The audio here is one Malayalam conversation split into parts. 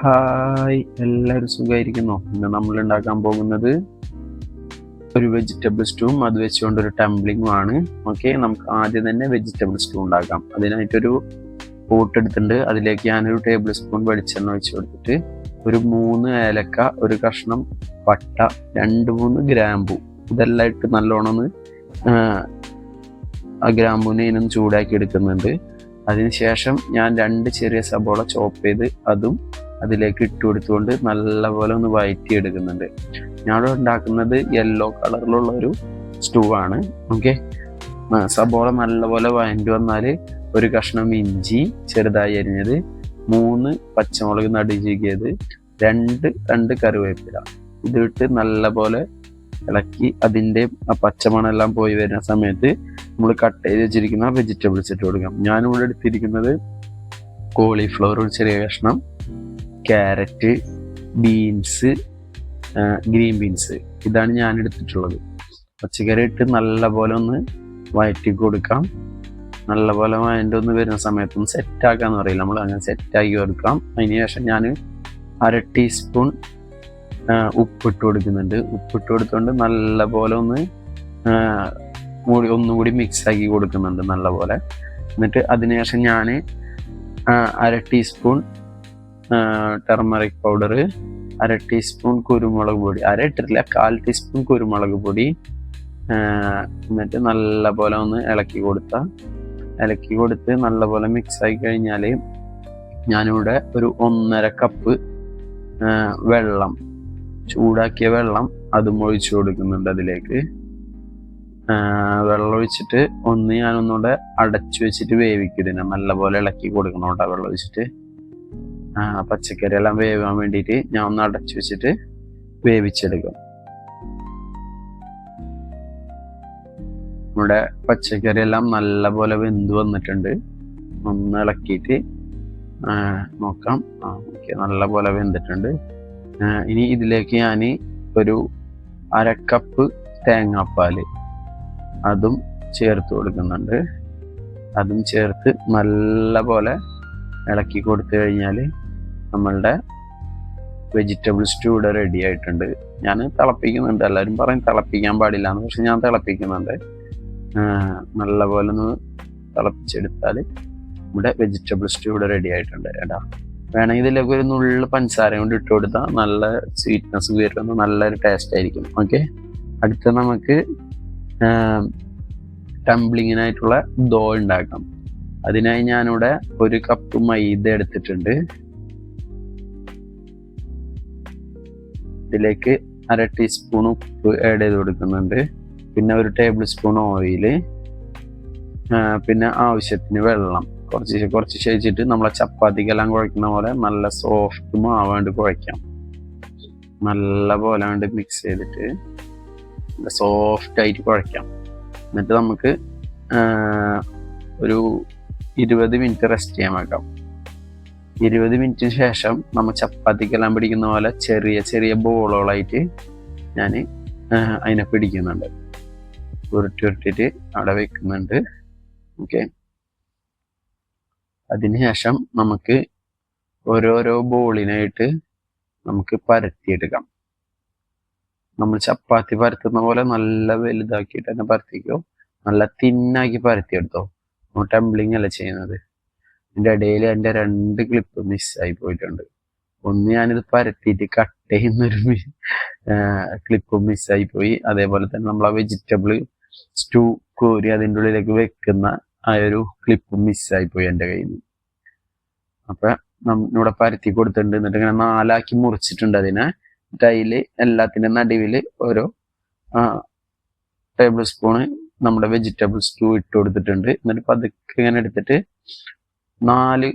ഹായ്, എല്ലാവരും സുഖമായിരിക്കുന്നോ? ഇന്ന് നമ്മൾ ഉണ്ടാക്കാൻ പോകുന്നത് ഒരു വെജിറ്റബിൾ സ്റ്റൂവും അത് വെച്ചുകൊണ്ട് ഒരു ടംബ്ലിങ്ങും ആണ്. ഓക്കെ, നമുക്ക് ആദ്യം തന്നെ വെജിറ്റബിൾ സ്റ്റൂ ഉണ്ടാക്കാം. അതിനായിട്ടൊരു പോട്ട് എടുത്തിട്ടുണ്ട്. അതിലേക്ക് ഞാനൊരു ടേബിൾ സ്പൂൺ വെളിച്ചെണ്ണ ഒഴിച്ച് കൊടുത്തിട്ട് ഒരു 3 ഏലക്ക, ഒരു കഷ്ണം പട്ട, 2-3 ഗ്രാമ്പു ഇതെല്ലാം ഇട്ട് നല്ലോണം ഒന്ന് ആ ഗ്രാമ്പൂനെ ഇതിനൊന്ന് ചൂടാക്കി എടുക്കുന്നുണ്ട്. അതിനുശേഷം ഞാൻ 2 ചെറിയ സബോള ചോപ്പ് ചെയ്ത് അതും അതിലേക്ക് ഇട്ട് കൊടുത്തുകൊണ്ട് നല്ലപോലെ ഒന്ന് വഴറ്റി എടുക്കുന്നുണ്ട്. ഞാനിവിടെ ഉണ്ടാക്കുന്നത് യെല്ലോ കളറിലുള്ള ഒരു സ്റ്റൂ ആണ്. ഓക്കെ, സബോള നല്ലപോലെ വഴറ്റി വന്നാൽ ഒരു കഷ്ണം ഇഞ്ചി ചെറുതായി അരിഞ്ഞത്, 3 പച്ചമുളക് നടുചീകിയത്, 2 കറിവേപ്പില ഇതിട്ട് നല്ലപോലെ ഇളക്കി അതിൻ്റെ ആ പച്ചമണെല്ലാം പോയി വരുന്ന സമയത്ത് നമ്മൾ കട്ട് ചെയ്ത് വെച്ചിരിക്കുന്ന വെജിറ്റബിൾസ് ഇട്ട് കൊടുക്കാം. ഞാനിവിടെ എടുത്തിരിക്കുന്നത് കോളിഫ്ലവർ ഒരു ചെറിയ കഷ്ണം, ക്യാരറ്റ്, ബീൻസ്, ഗ്രീൻ ബീൻസ് ഇതാണ് ഞാൻ എടുത്തിട്ടുള്ളത്. പച്ചക്കറി ഇട്ട് നല്ലപോലെ ഒന്ന് വഴറ്റി കൊടുക്കാം. നല്ലപോലെ വഴറ്റി ഒന്ന് വരുന്ന സമയത്തൊന്ന് സെറ്റാക്കാന്ന് പറയില്ല, നമ്മൾ അങ്ങനെ സെറ്റാക്കി കൊടുക്കാം. അതിന് ശേഷം ഞാൻ 1/2 ടീസ്പൂൺ ഉപ്പിട്ട് കൊടുക്കുന്നുണ്ട്. ഉപ്പിട്ട് കൊടുത്തുകൊണ്ട് നല്ലപോലെ ഒന്നുകൂടി മിക്സ് ആക്കി കൊടുക്കുന്നുണ്ട് നല്ലപോലെ. എന്നിട്ട് അതിനുശേഷം ഞാൻ 1/2 ടീസ്പൂൺ ടെർമറിക് പൗഡർ, 1/2 ടീസ്പൂൺ കുരുമുളക് പൊടി, 1/2 ടീസ്പൂൺ കുരുമുളക് പൊടി, എന്നിട്ട് നല്ലപോലെ ഒന്ന് ഇളക്കി കൊടുത്ത് നല്ലപോലെ മിക്സ് ആക്കി കഴിഞ്ഞാൽ ഞാനിവിടെ ഒരു 1.5 കപ്പ് വെള്ളം, ചൂടാക്കിയ വെള്ളം അതും ഒഴിച്ചു കൊടുക്കുന്നുണ്ട്. അതിലേക്ക് വെള്ളം ഒഴിച്ചിട്ട് ഞാനൊന്നുകൂടെ അടച്ചു വെച്ചിട്ട് വേവിക്കുന്നതിന് നല്ലപോലെ ഇളക്കി കൊടുക്കണം കേട്ടോ. വെള്ളം ഒഴിച്ചിട്ട് പച്ചക്കറി എല്ലാം വേവാൻ വേണ്ടിയിട്ട് ഞാൻ ഒന്ന് അടച്ചു വെച്ചിട്ട് വേവിച്ചെടുക്കും. നമ്മുടെ പച്ചക്കറി എല്ലാം നല്ലപോലെ വെന്ത് വന്നിട്ടുണ്ട്. ഒന്ന് ഇളക്കിയിട്ട് നോക്കാം. ഓക്കെ, നല്ലപോലെ വെന്തിട്ടുണ്ട്. ഇനി ഇതിലേക്ക് ഞാൻ ഒരു 1/2 കപ്പ് തേങ്ങാപ്പാൽ അതും ചേർത്ത് കൊടുക്കുന്നുണ്ട്. അതും ചേർത്ത് നല്ലപോലെ ഇളക്കി കൊടുത്തു കഴിഞ്ഞാൽ നമ്മളുടെ വെജിറ്റബിൾ സ്റ്റൂ ഇവിടെ റെഡി ആയിട്ടുണ്ട്. ഞാൻ തിളപ്പിക്കുന്നുണ്ട്. എല്ലാവരും പറയും തിളപ്പിക്കാൻ പാടില്ല എന്ന്, പക്ഷെ ഞാൻ തിളപ്പിക്കുന്നുണ്ട്. നല്ലപോലെ ഒന്ന് തിളപ്പിച്ചെടുത്താൽ നമ്മുടെ വെജിറ്റബിൾ സ്റ്റൂ ഇവിടെ റെഡി ആയിട്ടുണ്ട്. ഏട്ടാ, വേണമെങ്കിൽ ഇതിലേക്ക് ഒരു നുള്ളു പഞ്ചസാര കൊണ്ട് ഇട്ട് കൊടുത്താൽ നല്ല സ്വീറ്റ്നെസ് വരുന്ന നല്ലൊരു ടേസ്റ്റ് ആയിരിക്കും. ഓക്കെ, അടുത്ത നമുക്ക് ടംബ്ലിങ്ങിനായിട്ടുള്ള ദോ ഉണ്ടാക്കാം. അതിനായി ഞാനിവിടെ 1 കപ്പ് മൈദ എടുത്തിട്ടുണ്ട്. ഇതിലേക്ക് 1/2 ടീസ്പൂൺ ഉപ്പ് ആഡ് ചെയ്ത് കൊടുക്കുന്നുണ്ട്. പിന്നെ 1 ടേബിൾ സ്പൂൺ ഓയില്, പിന്നെ ആവശ്യത്തിന് വെള്ളം കുറച്ച് ശേഷിച്ചിട്ട് നമ്മളെ ചപ്പാത്തിക്കെല്ലാം കുഴക്കുന്ന പോലെ നല്ല സോഫ്റ്റ് മാവാണ്ട് കുഴയ്ക്കാം. നല്ല പോലെ മിക്സ് ചെയ്തിട്ട് സോഫ്റ്റ് ആയിട്ട് കുഴയ്ക്കാം. എന്നിട്ട് നമുക്ക് ഒരു 20 മിനിറ്റ് റെസ്റ്റ് ചെയ്യാൻ വെക്കാം. 20 മിനിറ്റിന് ശേഷം നമ്മൾ ചപ്പാത്തിക്കെല്ലാം പിടിക്കുന്ന പോലെ ചെറിയ ചെറിയ ബോളുകളായിട്ട് ഞാൻ അതിനെ പിടിക്കുന്നുണ്ട്. ഉരുട്ടിയിട്ട് അവിടെ വെക്കുന്നുണ്ട്. ഓക്കെ, അതിനുശേഷം നമുക്ക് ഓരോരോ ബോളിനായിട്ട് നമുക്ക് പരത്തിയെടുക്കാം. നമ്മൾ ചപ്പാത്തി പരത്തുന്ന പോലെ നല്ല വലുതാക്കിയിട്ട് തന്നെ പരത്തിക്കോ, നല്ല തിന്നാക്കി പരത്തിയെടുത്തോ. ടംബ്ലിങ് അല്ല ചെയ്യുന്നത്. ഇതിൻ്റെ ഇടയിൽ എൻ്റെ 2 ക്ലിപ്പ് മിസ്സായി പോയിട്ടുണ്ട്. ഒന്ന് ഞാനിത് പരത്തിയിട്ട് കട്ട് ചെയ്യുന്നൊരു ക്ലിപ്പ് മിസ്സായി പോയി. അതേപോലെ തന്നെ നമ്മൾ ആ വെജിറ്റബിൾ സ്റ്റൂ കോരി അതിൻ്റെ ഉള്ളിലേക്ക് വെക്കുന്ന ആ ഒരു ക്ലിപ്പ് മിസ്സായി പോയി എൻ്റെ കയ്യിൽ നിന്ന്. അപ്പം ഇവിടെ പരത്തി കൊടുത്തിട്ടുണ്ട്. എന്നിട്ട് ഇങ്ങനെ 4 ആക്കി മുറിച്ചിട്ടുണ്ട്. അതിനെ അതിൽ എല്ലാത്തിൻ്റെ നടുവിൽ ഓരോ ടേബിൾ സ്പൂണ് നമ്മുടെ വെജിറ്റബിൾ സ്റ്റൂ ഇട്ട് കൊടുത്തിട്ടുണ്ട്. എന്നിട്ട് പതുക്കെ ഇങ്ങനെ എടുത്തിട്ട് 3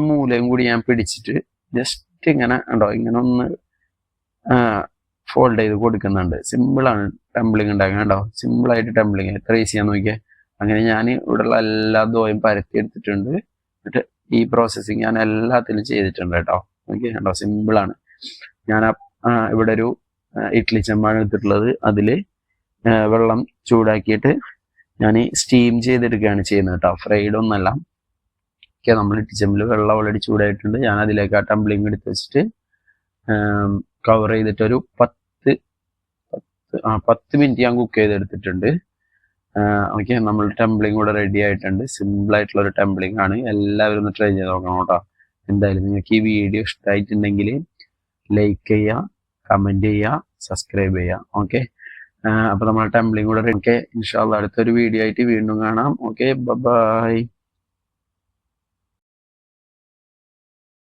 മൂലയും കൂടി ഞാൻ പിടിച്ചിട്ട് ജസ്റ്റ് ഇങ്ങനെ ഉണ്ടോ ഇങ്ങനെ ഒന്ന് ഫോൾഡ് ചെയ്ത് കൊടുക്കുന്നുണ്ട്. സിമ്പിളാണ് ടംബ്ലിങ് ഉണ്ടാക്കാൻ കേട്ടോ. സിമ്പിളായിട്ട് ടംബ്ലിങ് എത്ര ഈസിയാന്ന് നോക്കിയാൽ. അങ്ങനെ ഞാൻ ഇവിടെയുള്ള എല്ലാ ദോയും പരത്തി എടുത്തിട്ടുണ്ട്. എന്നിട്ട് ഈ പ്രോസസ്സിങ് ഞാൻ എല്ലാത്തിലും ചെയ്തിട്ടുണ്ട് കേട്ടോ. ഓക്കെ, കേട്ടോ, സിമ്പിളാണ്. ഞാൻ ഇവിടെ ഒരു ഇഡ്ഡലി ചെമ്പാണ് എടുത്തിട്ടുള്ളത്. അതിൽ വെള്ളം ചൂടാക്കിയിട്ട് ഞാൻ സ്റ്റീം ചെയ്തെടുക്കുകയാണ് ചെയ്യുന്നത് കേട്ടോ. ഫ്രൈഡ് ഒന്നല്ല. ഓക്കെ, നമ്മൾ ഇട്ടിച്ചമ്പിൽ വെള്ളം ഓൾറെഡി ചൂടായിട്ടുണ്ട്. ഞാൻ അതിലേക്ക് ആ ടംബ്ലിങ് എടുത്ത് വെച്ചിട്ട് കവർ ചെയ്തിട്ട് ഒരു 10 മിനിറ്റ് ഞാൻ കുക്ക് ചെയ്തെടുത്തിട്ടുണ്ട്. ഓക്കെ, നമ്മൾ ടംബ്ലിങ് കൂടെ റെഡി ആയിട്ടുണ്ട്. സിമ്പിളായിട്ടുള്ള ഒരു ടംബ്ലിങ് ആണ്. എല്ലാവരും ഒന്ന് ട്രൈ ചെയ്ത് നോക്കണം കേട്ടോ. എന്തായാലും നിങ്ങൾക്ക് ഈ വീഡിയോ ഇഷ്ടമായിട്ടുണ്ടെങ്കിൽ ലൈക്ക് ചെയ്യുക, കമൻറ്റ് ചെയ്യുക, സബ്സ്ക്രൈബ് ചെയ്യുക. ഓക്കെ, അപ്പോൾ നമ്മൾ ടംബ്ലിങ് കൂടെ ഓക്കെ, ഇൻഷാ അല്ലാഹ് അടുത്തൊരു വീഡിയോ ആയിട്ട് വീണ്ടും കാണാം. Okay, by.